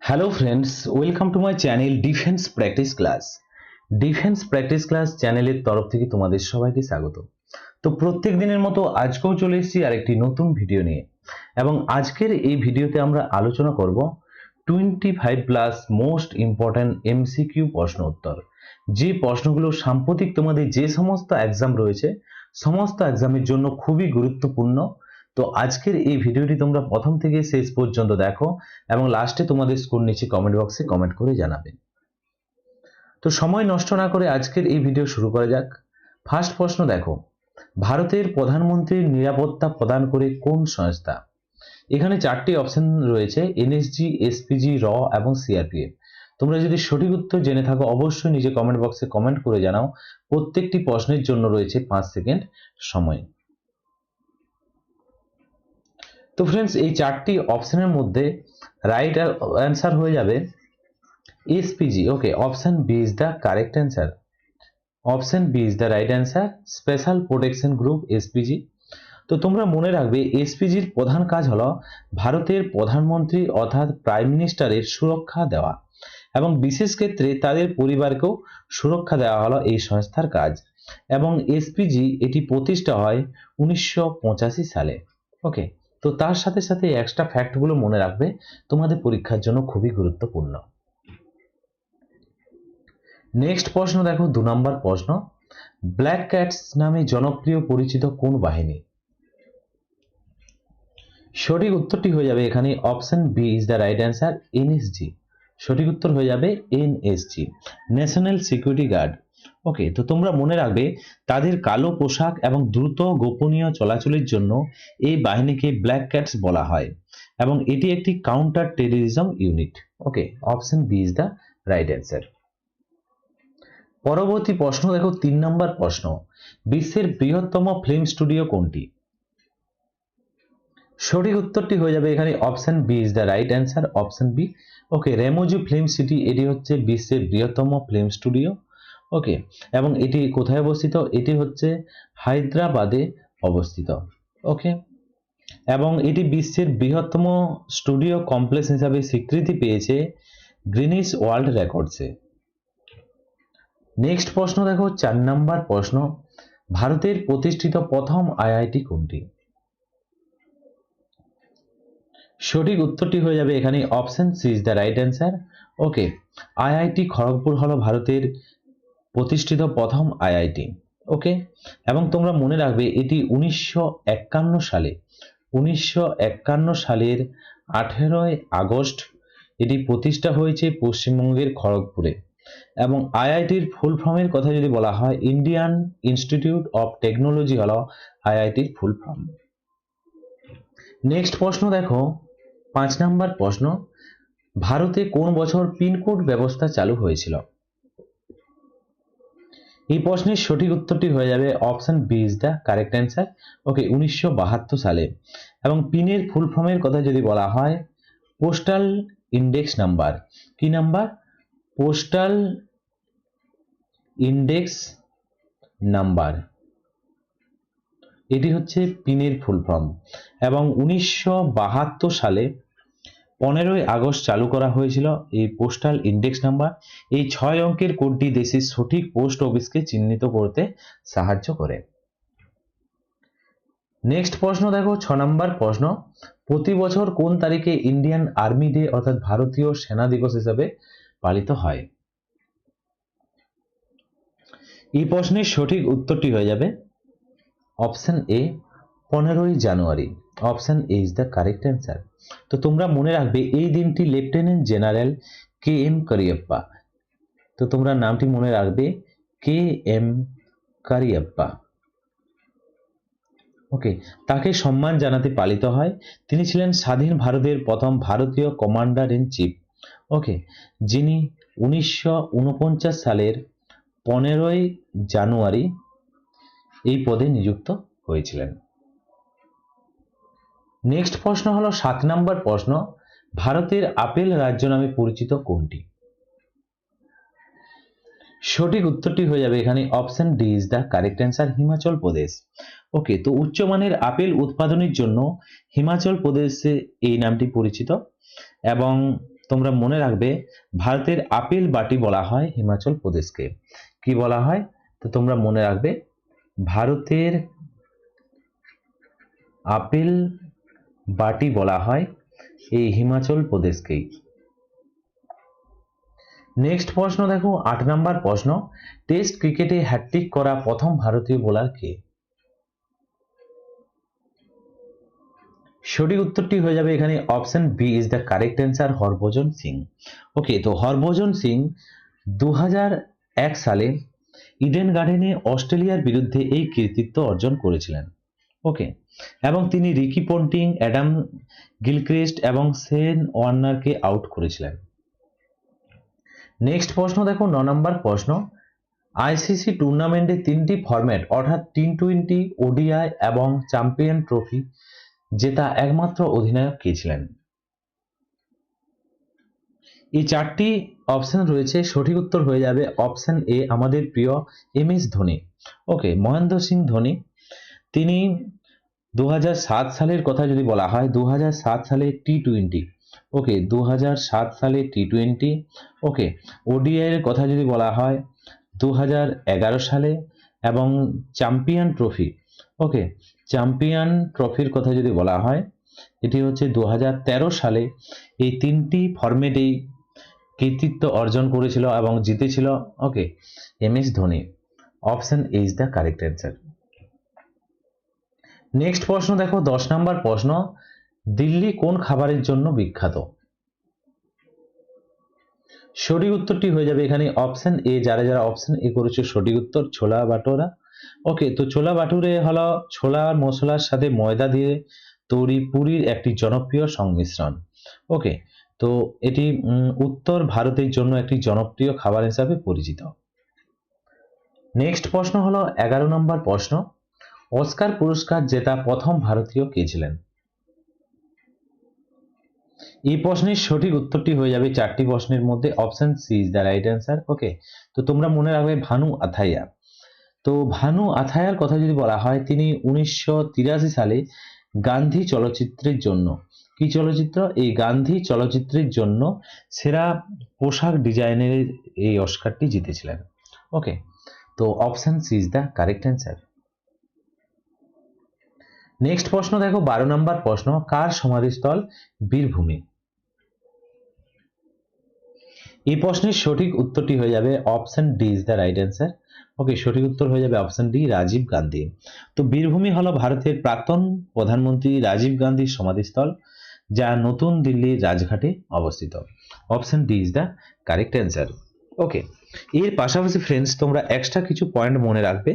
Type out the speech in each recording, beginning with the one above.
Hello friends, welcome to my channel defence practice class. Defence practice class চ্যানেলের তরফ থেকে তোমাদের সবাইকে স্বাগত। তো প্রত্যেক দিনের মতো আজকেও চলে এসেছি আরেকটি নতুন ভিডিও নিয়ে, এবং আজকের এই ভিডিওতে আমরা আলোচনা করব 25 প্লাস মোস্ট ইম্পর্ট্যান্ট এমসিকিউ প্রশ্ন উত্তর। যে প্রশ্নগুলো সাম্প্রতিক তোমাদের যে সমস্ত এক্সাম রয়েছে সমস্ত এক্সামের জন্য খুবই গুরুত্বপূর্ণ। তো আজকের এই ভিডিওটি তোমরা প্রথম থেকে শেষ পর্যন্ত দেখো এবং লাস্টে তোমাদের স্কোর নিচে কমেন্ট বক্সে কমেন্ট করে জানাবে। তো সময় নষ্ট না করে আজকের এই ভিডিও শুরু করা যাক। ফার্স্ট প্রশ্ন দেখো, ভারতের প্রধানমন্ত্রীর নিরাপত্তা প্রদান করে কোন সংস্থা? এখানে চারটি অপশন রয়েছে, এনএসজি, এসপিজি, র এবং সিআরপিএফ। তোমরা যদি সঠিক উত্তর জেনে থাকো অবশ্যই নিচে কমেন্ট বক্সে কমেন্ট করে জানাও। প্রত্যেকটি প্রশ্নের জন্য রয়েছে 5 সেকেন্ড সময়। তো ফ্রেন্ডস, এই চারটি অপশনের মধ্যে রাইট অ্যান্সার হয়ে যাবে SPG. Okay, option B is the correct answer. Option B is the right answer, special protection group SPG. তো তোমরা মনে রাখবে এসপিজির প্রধান কাজ হলো ভারতের প্রধানমন্ত্রী অর্থাৎ প্রাইম মিনিস্টারের সুরক্ষা দেওয়া, এবং বিশেষ ক্ষেত্রে তাদের পরিবারকেও সুরক্ষা দেওয়া হলো এই সংস্থার কাজ। এবং এসপিজি এটি প্রতিষ্ঠা হয় 1985 সালে। ওকে, তো তার সাথে সাথে এক্সট্রা ফ্যাক্টগুলো মনে রাখবে, তোমাদের পরীক্ষার জন্য খুবই গুরুত্বপূর্ণ। নেক্সট প্রশ্ন দেখো, 2 নম্বর প্রশ্ন, ব্ল্যাক ক্যাটস নামে জনপ্রিয় পরিচিত কোন বাহিনী? সঠিক উত্তরটি হয়ে যাবে এখানে option B is the right answer, NSG. সঠিক উত্তর হয়ে যাবে NSG, national security guard. Okay, তো তোমরা মনে রাখবে তাদের কালো পোশাক এবং দ্রুত গোপনীয় চলাচলের জন্য এই বাহিনীকে ব্ল্যাক ক্যাটস বলা হয়, এবং এটি একটি counter terrorism unit. Okay, option B is the right answer. পরবর্তী প্রশ্ন দেখো, 3 নম্বর প্রশ্ন, বিশ্বের বৃহত্তম ফিল্ম স্টুডিও কোনটি? সঠিক উত্তরটি হয়ে যাবে এখানে option B is the right answer, option B. Okay, Ramoji film city এটি হচ্ছে বিশ্বের বৃহত্তম ফিল্ম স্টুডিও। ওকে, এবং এটি কোথায় অবস্থিত? এটি হচ্ছে হায়দ্রাবাদে অবস্থিত। ওকে, এবং এটি বিশ্বের বৃহত্তম স্টুডিও কমপ্লেক্স হিসাবে স্বীকৃতি পেয়েছে গ্রিনিচ ওয়ার্ল্ড রেকর্ডসে। নেক্সট প্রশ্ন দেখো, 4 নম্বর প্রশ্ন, ভারতের প্রতিষ্ঠিত প্রথম আইআইটি কোনটি? সঠিক উত্তরটি হয়ে যাবে এখানে option C is the right answer. Okay, IIT Kharagpur হলো ভারতের প্রতিষ্ঠিত প্রথম আইআইটি। ওকে, এবং তোমরা মনে রাখবে এটি 1951 সালে 1951 সালের 18 আগস্ট এটি প্রতিষ্ঠা হয়েছে পশ্চিমবঙ্গের খড়গপুরে। এবং আইআইটির ফুল ফর্মের কথা যদি বলা হয়, ইন্ডিয়ান ইনস্টিটিউট অফ টেকনোলজি হলো আইআইটির ফুল ফর্ম। নেক্সট প্রশ্ন দেখো, 5 নম্বর প্রশ্ন, ভারতে কোন বছর পিনকোড ব্যবস্থা চালু হয়েছিল? এই প্রশ্নের সঠিক উত্তরটি হয়ে যাবে option B is the correct answer. Okay, 1972 সালে। এবং পিনের ফুল ফর্মের কথা যদি বলা হয়, পোস্টাল ইন্ডেক্স নাম্বার। কি নাম্বার? পোস্টাল ইন্ডেক্স নাম্বার, এটি হচ্ছে পিনের ফুল ফর্ম। এবং 1972 সালে 15 আগস্ট চালু করা হয়েছিল এই পোস্টাল ইন্ডেক্স নাম্বার। এই 6 অঙ্কের কোডটি দেশের সঠিক পোস্ট অফিসকে চিহ্নিত করতে সাহায্য করে। নেক্সট প্রশ্ন দেখো, 6 নম্বর প্রশ্ন, প্রতি বছর কোন তারিখে ইন্ডিয়ান আর্মি ডে অর্থাৎ ভারতীয় সেনা দিবস হিসেবে পালিত হয়? এই প্রশ্নের সঠিক উত্তরটি হয়ে যাবে অপশন এ, 15 জানুয়ারি। Option A is the correct answer. তো তোমরা মনে রাখবে এই দিনটি lieutenant general K M Cariappa, তো তোমরা নামটি মনে রাখবে, কে এম কারিয়াপ্পা। ওকে, তাকে সম্মান জানাতে পালিত হয়। তিনি ছিলেন স্বাধীন ভারতের প্রথম ভারতীয় কমান্ডার ইন চিফ। ওকে, যিনি 1949 সালের 15 জানুয়ারি এই পদে নিযুক্ত হয়েছিলেন। নেক্সট প্রশ্ন হলো 7 নম্বর প্রশ্ন, ভারতের আপেল রাজ্য নামে পরিচিত কোনটি? সঠিক উত্তরটি হয়ে যাবে এখানে option D is the correct answer, Himachal Pradesh. Okay, তো উচ্চমানের আপেল উৎপাদনের জন্য হিমাচল প্রদেশে এই নামটি পরিচিত। এবং তোমরা মনে রাখবে ভারতের আপেল বাটি বলা হয় হিমাচল প্রদেশকে। কি বলা হয়? তো তোমরা মনে রাখবে ভারতের আপেল বাটি বলা হয় এই হিমাচল প্রদেশকেই। নেক্সট প্রশ্ন দেখো 8 নম্বর প্রশ্ন, টেস্ট ক্রিকেটে হ্যাট্রিক করা প্রথম ভারতীয় বোলার কে? সঠিক উত্তরটি হয়ে যাবে এখানে option B is the correct answer, Harbhajan Singh. Okay, তো হরভজন সিং 2001 সালে ইডেন গার্ডেনে অস্ট্রেলিয়ার বিরুদ্ধে এই কৃতিত্ব অর্জন করেছিলেন। ওকে, এবং তিনি রিকি পন্টিং, অ্যাডাম গিলক্রিস্ট এবং শেন ওয়ার্নারকে আউট করেছিলেন। নেক্সট প্রশ্ন দেখো 9 নম্বর প্রশ্ন, আইসিসি টুর্নামেন্টে 3টি ফরম্যাট অর্থাৎ টি20, ওডিআই এবং চ্যাম্পিয়ন ট্রফি জেতা একমাত্র অধিনায়ক কে ছিলেন? এই 4টি অপশন রয়েছে, সঠিক উত্তর হয়ে যাবে অপশন এ আমাদের প্রিয় MS ধোনি। ওকে, মহেন্দ্র সিং ধোনি। তিনি 2007 সালের কথা যদি বলা হয় 2007 সালে টি20, ওকে 2007 সালে টি20, ওকে ওডিআই এর কথা যদি বলা হয় 2011 সালে, এবং চ্যাম্পিয়ন ট্রফি, ওকে চ্যাম্পিয়ন ট্রফির কথা যদি বলা হয় এটি হচ্ছে 2013 সালে। এই 3টি ফরম্যাটেই কৃতিত্ব অর্জন করেছিল এবং জিতেছিল, ওকে MS Dhoni. Option A is the correct answer. Next প্রশ্ন দেখো 10 নম্বর প্রশ্ন, দিল্লি কোন খাবারের জন্য বিখ্যাত? সঠিক উত্তরটি হয়ে যাবে এখানে অপশন এ, যারা যারা অপশন এ করেছে সঠিক উত্তর ছোলা বাটোরা। ওকে, তো ছোলা বাটুরে হলো ছোলা মশলার সাথে ময়দা দিয়ে তৈরি পুরীর একটি জনপ্রিয় সংমিশ্রণ। ওকে, তো এটি উত্তর ভারতের জন্য একটি জনপ্রিয় খাবার হিসাবে পরিচিত। নেক্সট প্রশ্ন হলো 11 নম্বর প্রশ্ন, অস্কার পুরস্কার জেতা প্রথম ভারতীয় কে ছিলেন? এই প্রশ্নের সঠিক উত্তরটি হয়ে যাবে 4টি প্রশ্নের মধ্যে option C is the right answer. Okay, তো তোমরা মনে রাখবে ভানু আথাইয়া। তো ভানু আথায়ার কথা যদি বলা হয় তিনি 1983 সালে গান্ধী চলচ্চিত্রের জন্য, কি চলচ্চিত্র? এই গান্ধী চলচ্চিত্রের জন্য সেরা পোশাক ডিজাইনের এই অস্কারটি জিতেছিলেন। ওকে, তো option C is the correct answer. Next প্রশ্ন দেখো 12 নম্বর প্রশ্ন, কার সমাধিস্থল বীরভূমি? এই প্রশ্নের সঠিক উত্তরটি হয়ে যাবে option D is the right answer. Okay, সঠিক উত্তর হয়ে যাবে অপশন ডি, রাজীব গান্ধী। তো বীরভূমি হলো ভারতের প্রাক্তন প্রধানমন্ত্রী রাজীব গান্ধীর সমাধিস্থল, যা নতুন দিল্লির রাজঘাটে অবস্থিত। Option D is the correct answer. Okay, এর পাশাপাশি ফ্রেন্ডস তোমরা এক্সট্রা কিছু পয়েন্ট মনে রাখবে,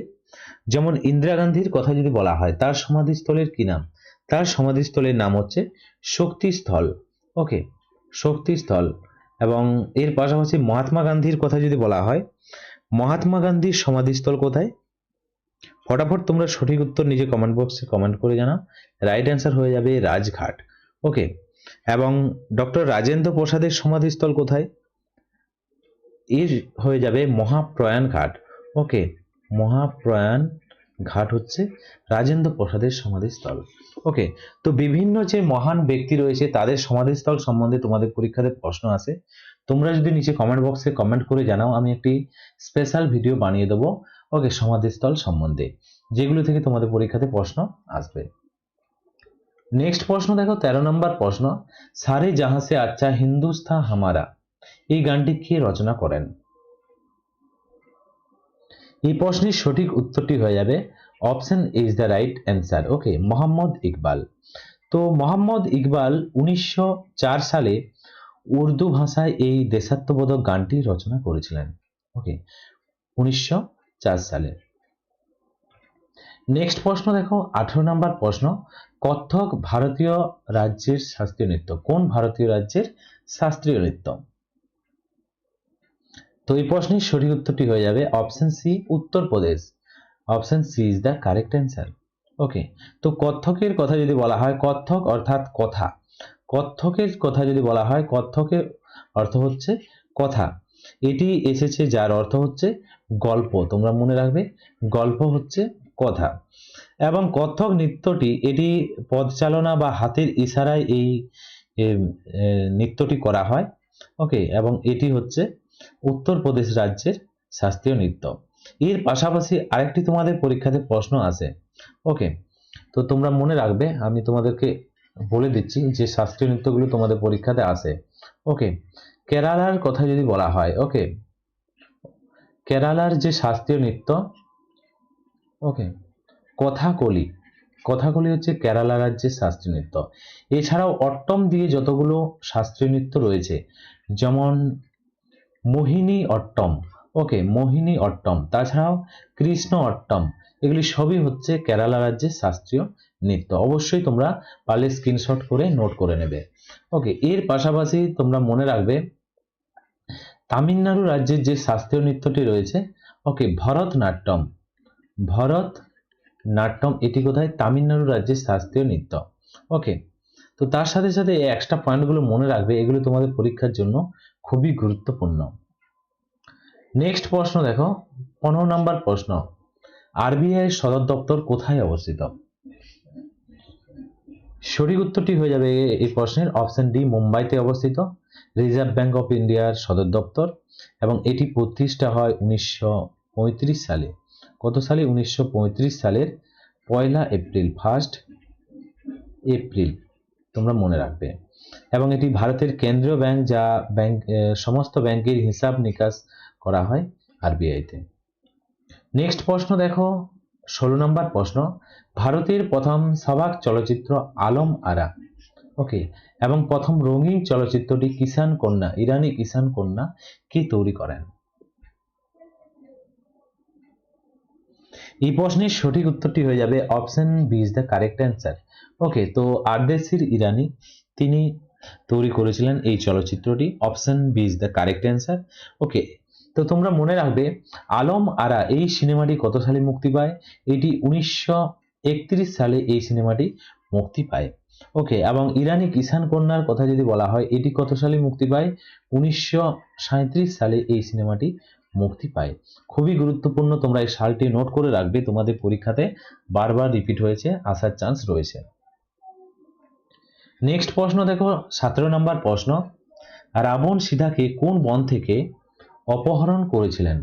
যেমন ইন্দিরা গান্ধীর কথা যদি বলা হয় তার সমাধিস্থলের কি নাম? তার সমাধিস্থলের নাম হচ্ছে শক্তিস্থল। ওকে, শক্তিস্থল। এবং এর পাশাপাশি মহাত্মা গান্ধীর কথা যদি বলা হয়, মহাত্মা গান্ধীর সমাধিস্থল কোথায়? ফটাফট তোমরা সঠিক উত্তর নিজে কমেন্ট বক্সে কমেন্ট করে জানাও। রাইট অ্যান্সার হয়ে যাবে রাজঘাট। ওকে, এবং ডক্টর রাজেন্দ্র প্রসাদের সমাধিস্থল কোথায়? এর হয়ে যাবে মহাপ্রয়াণ ঘাট। ওকে, মহাপ্রয়াণ ঘাট হচ্ছে রাজেন্দ্র প্রসাদের সমাধিস্থল। ওকে, তো বিভিন্ন যে মহান ব্যক্তি রয়েছে তাদের সমাধিস্থল সম্বন্ধে তোমাদের পরীক্ষাতে প্রশ্ন আসে, তোমরা যদি নিচে কমেন্ট বক্সে কমেন্ট করে জানাও আমি একটি স্পেশাল ভিডিও বানিয়ে দেবো, ওকে সমাধিস্থল সম্বন্ধে, যেগুলো থেকে তোমাদের পরীক্ষাতে প্রশ্ন আসবে। নেক্সট প্রশ্ন দেখো 13 নম্বর প্রশ্ন, সারে জাহাঁ সে আচ্ছা হিন্দুস্তা হামারা এই গানটি কে রচনা করেন? এই প্রশ্নের সঠিক উত্তরটি হয়ে যাবে option is the right answer. Okay, Mohammad Iqbal. তো মোহাম্মদ ইকবাল 1904 সালে উর্দু ভাষায় এই দেশাত্মবোধক গানটি রচনা করেছিলেন। ওকে, 1904 সালে। নেক্সট প্রশ্ন দেখো 18 নম্বর প্রশ্ন, কত্থক ভারতীয় রাজ্যের শাস্ত্রীয় নৃত্য। কোন ভারতীয় রাজ্যের শাস্ত্রীয় নৃত্য? তো এই প্রশ্নের সঠিক উত্তরটি হয়ে যাবে option C, Uttar Pradesh. Option C is the correct answer. Okay, তো কত্থকের কথা যদি বলা হয়, কত্থক অর্থাৎ কথা, কত্থকের কথা যদি বলা হয় কত্থকের অর্থ হচ্ছে কথা। এটি এসেছে যার অর্থ হচ্ছে গল্প, তোমরা মনে রাখবে গল্প হচ্ছে কথা। এবং কত্থক নৃত্যটি এটি পদচালনা বা হাতের ইশারায় এই নৃত্যটি করা হয়। ওকে, এবং এটি হচ্ছে উত্তরপ্রদেশ রাজ্যের শাস্ত্রীয় নৃত্য। এর পাশাপাশি আরেকটি তোমাদের পরীক্ষাতে প্রশ্ন আসে। ওকে, তো তোমরা মনে রাখবে, আমি তোমাদেরকে বলে দিচ্ছি যে শাস্ত্রীয় নৃত্যগুলো তোমাদের পরীক্ষাতে আসে। ওকে, কেরালার কথা যদি বলা হয়, ওকে, কেরালার যে শাস্ত্রীয় নৃত্য, ওকে, কথাকলি, কথাকলি হচ্ছে কেরালা রাজ্যের শাস্ত্রীয় নৃত্য। এছাড়াও অট্টম দিয়ে যতগুলো শাস্ত্রীয় নৃত্য রয়েছে, যেমন মোহিনী অট্টম, ওকে, মোহিনী অট্টম, তাছাড়াও কৃষ্ণ অট্টম, এগুলি সবই হচ্ছে কেরালা রাজ্যের শাস্ত্রীয় নৃত্য। অবশ্যই তোমরা পারলে স্ক্রিনশট করে নোট করে নেবে। ওকে, এর পাশাপাশি তোমরা মনে রাখবে তামিলনাড়ু রাজ্যের যে শাস্ত্রীয় নৃত্যটি রয়েছে, ওকে, ভরতনাট্যম, ভরতনাট্যম, এটি কোথায়? তামিলনাড়ু রাজ্যের শাস্ত্রীয় নৃত্য। ওকে, তো তার সাথে সাথে এই এক্সট্রা পয়েন্টগুলো মনে রাখবে, এগুলো তোমাদের পরীক্ষার জন্য খুবই গুরুত্বপূর্ণ। নেক্সট প্রশ্ন দেখো, 15 নম্বর প্রশ্ন, আরবিআই এর সদর দপ্তর কোথায় অবস্থিত? সঠিক উত্তরটি হয়ে যাবে এই প্রশ্নের অপশন ডি, মুম্বাইতে অবস্থিত রিজার্ভ ব্যাংক অফ ইন্ডিয়ার সদর দপ্তর, এবং এটি প্রতিষ্ঠা হয় 1935 সালে। কত সালে? 1935 সালের 1 এপ্রিল, 1 এপ্রিল, তোমরা মনে রাখবে। এবং এটি ভারতের কেন্দ্রীয় ব্যাংক, যা সমস্ত ব্যাংকের হিসাব নিকাশ করা হয় আরবিআইতে। নেক্সট প্রশ্ন দেখো, 16 নম্বর প্রশ্ন, ভারতের প্রথম সবাক চলচ্চিত্র আলম আরা, ওকে, এবং প্রথম রঙিন চলচ্চিত্রটি কিষান কন্যা, ইরানি কিষান কন্যা, কে তৈরি করেন? এই প্রশ্নের সঠিক উত্তরটি হয়ে যাবে option B is the correct answer. Okay, তো আরদেশির ইরানি তিনি তৈরি করেছিলেন এই চলচ্চিত্রটি। Option B is the correct answer. Okay, তো তোমরা মনে রাখবে আলম আরা এই সিনেমাটি কত সালে মুক্তি পায়? এটি 1931 সালে এই সিনেমাটি মুক্তি পায়। ওকে, এবং ইরানি কিষান কন্যার কথা যদি বলা হয়, এটি কত সালে মুক্তি পায়? 1937 সালে এই সিনেমাটি মুক্তি পায়। খুবই গুরুত্বপূর্ণ, তোমরা এই সালটি নোট করে রাখবে, তোমাদের পরীক্ষাতে বারবার রিপিট হয়েছে, আসার চান্স রয়েছে। নেক্সট প্রশ্ন দেখো, 17 নম্বর প্রশ্ন, রাবণ সীতাকে কোন বন থেকে অপহরণ করেছিলেন?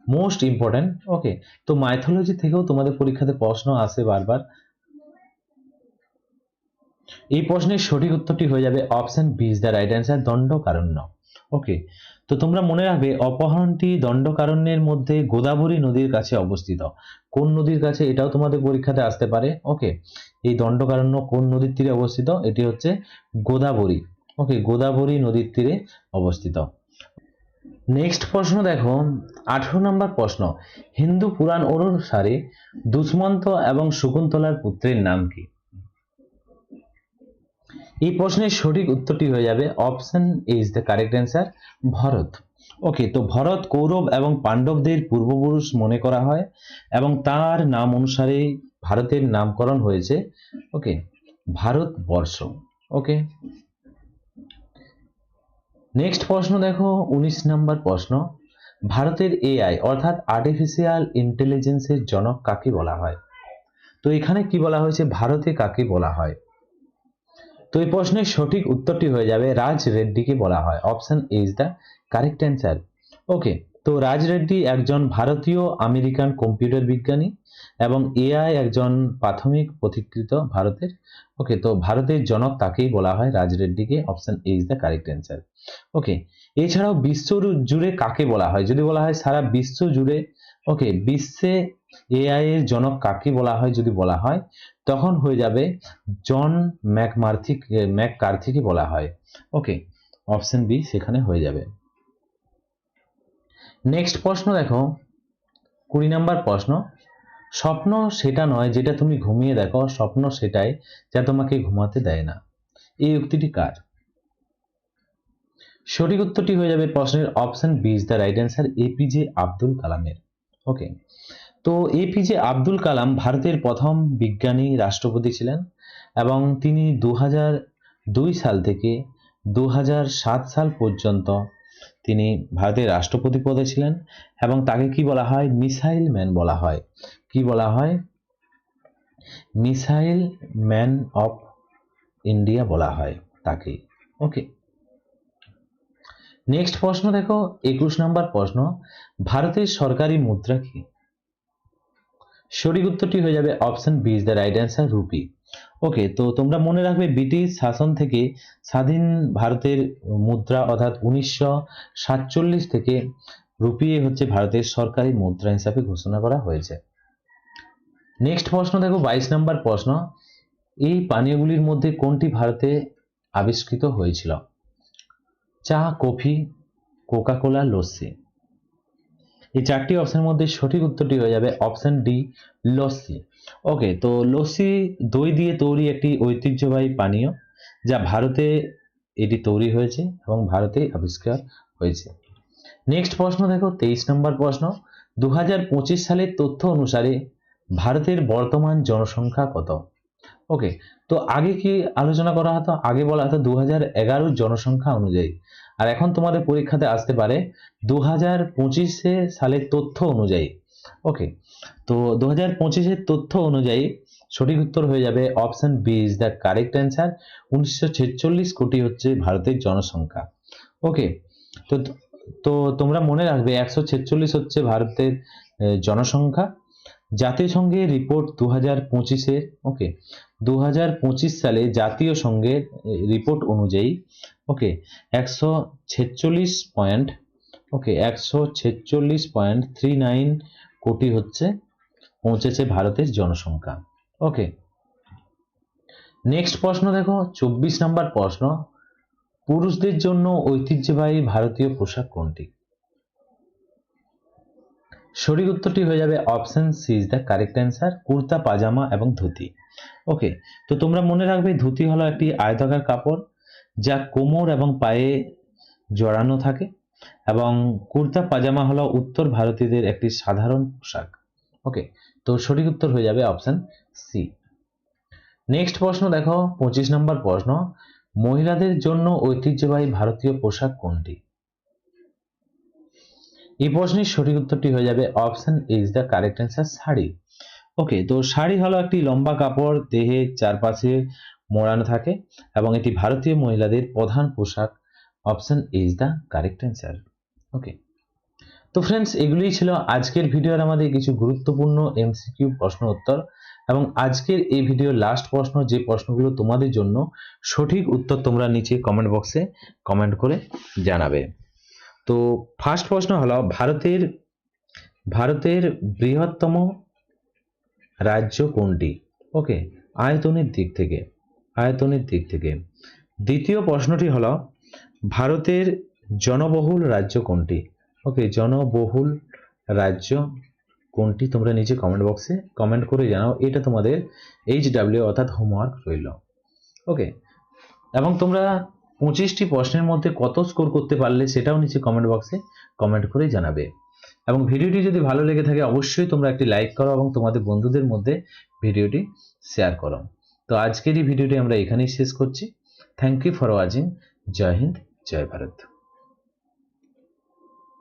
Most important. ওকে, তো মাইথোলজি থেকেও তোমাদের পরীক্ষাতে প্রশ্ন আসে বারবার। এই প্রশ্নের সঠিক উত্তরটি হয়ে যাবে option B is the right answer, Dandakaranya. Okay, তো তোমরা মনে রাখবে অপহরণটি দণ্ডকারণ্যের মধ্যে গোদাবরী নদীর কাছে অবস্থিত। কোন নদীর কাছে? এটাও তোমাদের পরীক্ষাতে আসতে পারে। ওকে, এই দণ্ডকারণ্য কোন নদীর তীরে অবস্থিত? এটি হচ্ছে গোদাবরী। ওকে, গোদাবরী নদীর তীরে অবস্থিত। নেক্সট প্রশ্ন দেখো, 18 নম্বর প্রশ্ন, হিন্দু পুরাণ অনুসারে দুষ্মন্ত এবং শকুন্তলার পুত্রের নাম কি? এই প্রশ্নের সঠিক উত্তরটি হয়ে যাবে option A is the correct answer, Bharat. Okay, তো ভরত কৌরব এবং পাণ্ডবদের পূর্বপুরুষ মনে করা হয়, এবং তার নাম অনুসারে ভারতের নামকরণ হয়েছে, ওকে, ভারতবর্ষ। ওকে, নেক্সট প্রশ্ন দেখো, 19 নম্বর প্রশ্ন, ভারতের এআই অর্থাৎ আর্টিফিশিয়াল ইন্টেলিজেন্সের জনক কাকে বলা হয়? তো এখানে কি বলা হয়েছে, ভারতে কাকে বলা হয়? তো এই প্রশ্নের সঠিক উত্তরটি হয়ে যাবে রাজ রেড্ডিকে বলা হয়। Option A is the correct answer. Okay, তো রাজ রেড্ডি একজন ভারতীয় আমেরিকান কম্পিউটার বিজ্ঞানী, এবং এআই একজন প্রাথমিক পথিকৃত ভারতের। ওকে, তো ভারতের জনক তাকেই বলা হয়, রাজ রেড্ডিকে। Option A is the correct answer. Okay, এছাড়াও বিশ্ব জুড়ে কাকে বলা হয়? যদি বলা হয় সারা বিশ্ব জুড়ে, ওকে, বিশ্বে এআই এর জনক কাকে বলা হয় যদি বলা হয়, তখন হয়ে যাবে জন ম্যাককার্থিকে বলা হয়। ওকে, অপশন বি সেখানে হয়ে যাবে। নেক্সট প্রশ্ন দেখো, 20 নম্বর প্রশ্ন, স্বপ্ন সেটা নয় যেটা তুমি ঘুমিয়ে দেখো, স্বপ্ন সেটাই যা তোমাকে ঘুমাতে দেয় না। এই উক্তিটি কার? সঠিক উত্তরটি হয়ে যাবে প্রশ্নের option B is the right answer, APJ Abdul কালামের। ওকে, তো এপিজে আব্দুল কালাম ভারতের প্রথম বিজ্ঞানী রাষ্ট্রপতি ছিলেন, এবং তিনি 2002 সাল থেকে 2007 সাল পর্যন্ত তিনি ভারতের রাষ্ট্রপতি পদে ছিলেন, এবং তাকে কি বলা হয়? মিসাইল ম্যান বলা হয়। কি বলা হয়? মিসাইল ম্যান অফ ইন্ডিয়া বলা হয় তাকে। ওকে, নেক্সট প্রশ্ন দেখো 21 নম্বর প্রশ্ন, ভারতের সরকারি মুদ্রা কি? সঠিক উত্তরটি হয়ে যাবে option B is the right answer, rupee. Okay, তো তোমরা মনে রাখবে ব্রিটিশ শাসন থেকে স্বাধীন ভারতের মুদ্রা অর্থাৎ 1947 থেকে রুপি হচ্ছে ভারতের সরকারি মুদ্রা হিসাবে ঘোষণা করা হয়েছে। নেক্সট প্রশ্ন দেখো 22 নম্বর প্রশ্ন, এই পানীয়গুলির মধ্যে কোনটি ভারতে আবিষ্কৃত হয়েছিল? চা, কফি, কোকা কোলা, লস্যি। এই চারটি অপশনের মধ্যে সঠিক উত্তরটি হয়ে যাবে অপশন ডি, লস্যি। ওকে, তো লস্যি দই দিয়ে তৈরি একটি ঐতিহ্যবাহী পানীয়, যা ভারতে এটি তৈরি হয়েছে এবং ভারতে আবিষ্কার হয়েছে। নেক্সট প্রশ্ন দেখো 23 নম্বর প্রশ্ন, 2025 সালের তথ্য অনুসারে ভারতের বর্তমান জনসংখ্যা কত? ওকে, তো আগে কি আলোচনা করা হতো? আগে বলা হতো 2011 জনসংখ্যা অনুযায়ী, আর এখন তোমাদের পরীক্ষাতে আসতে পারে 2025 সালের তথ্য অনুযায়ী। ওকে, তো 2025 তথ্য অনুযায়ী সঠিক উত্তর হয়ে যাবে option B is the correct answer. 1946 কোটি হচ্ছে ভারতের জনসংখ্যা। ওকে, তো তো তোমরা মনে রাখবে 146 হচ্ছে ভারতের জনসংখ্যা। জাতিসংঘের রিপোর্ট 2025-এর, ওকে, 2025 সালে জাতীয় সংঘের রিপোর্ট অনুযায়ী, ওকে, 146.39 কোটি হচ্ছে পৌঁছেছে ভারতের জনসংখ্যা। ওকে, নেক্সট প্রশ্ন দেখো 24 নম্বর প্রশ্ন, পুরুষদের জন্য ঐতিহ্যবাহী ভারতীয় পোশাক কোনটি? সঠিক উত্তরটি হয়ে যাবে option C is the correct answer, kurta, pyjama এবং ধুতি। ওকে, তো তোমরা মনে রাখবে ধুতি হলো একটি আয়তাকার কাপড় যা কোমর এবং পায়ে জড়ানো থাকে, এবং কুর্তা পাজামা হলো উত্তর ভারতীয়দের একটি সাধারণ পোশাক। ওকে, তো সঠিক উত্তর হয়ে যাবে অপশন সি। নেক্সট প্রশ্ন দেখো 25 নম্বর প্রশ্ন, মহিলাদের জন্য ঐতিহ্যবাহী ভারতীয় পোশাক কোনটি? এই প্রশ্নের সঠিক উত্তরটি হয়ে যাবে option is the correct answer, sari. Okay, তো শাড়ি হলো একটি লম্বা কাপড়, দেহে চারপাশে মোড়ানো থাকে এবং এটি ভারতীয় মহিলাদের প্রধান পোশাক। Option is the correct answer. Okay, তো ফ্রেন্ডস, এগুলোই ছিল আজকের ভিডিওর আমাদের কিছু গুরুত্বপূর্ণ এমসিকিউ প্রশ্ন উত্তর, এবং আজকের এই ভিডিওর লাস্ট প্রশ্ন, যে প্রশ্নগুলো তোমাদের জন্য সঠিক উত্তর তোমরা নিচে কমেন্ট বক্সে কমেন্ট করে জানাবে। তো ফার্স্ট প্রশ্ন হলো ভারতের বৃহত্তম রাজ্য কোনটি? ওকে, আয়তনের দিক থেকে। দ্বিতীয় প্রশ্নটি হলো ভারতের জনবহুল রাজ্য কোনটি? ওকে, জনবহুল রাজ্য কোনটি? তোমরা নিচে কমেন্ট বক্সে কমেন্ট করে জানাও, এটা তোমাদের HW অর্থাৎ হোমওয়ার্ক রইল। ওকে, এবং তোমরা 25টি প্রশ্নের মধ্যে কত স্কোর করতে পারলে সেটাও নিচে কমেন্ট বক্সে কমেন্ট করে জানাবে। এবং ভিডিওটি যদি ভালো লেগে থাকে অবশ্যই তোমরা একটি লাইক করো এবং তোমাদের বন্ধুদের মধ্যে ভিডিওটি শেয়ার করো। তো আজকের এই ভিডিওটি আমরা এখানেই শেষ করছি। Thank you for watching. জয় হিন্দ, জয় ভারত।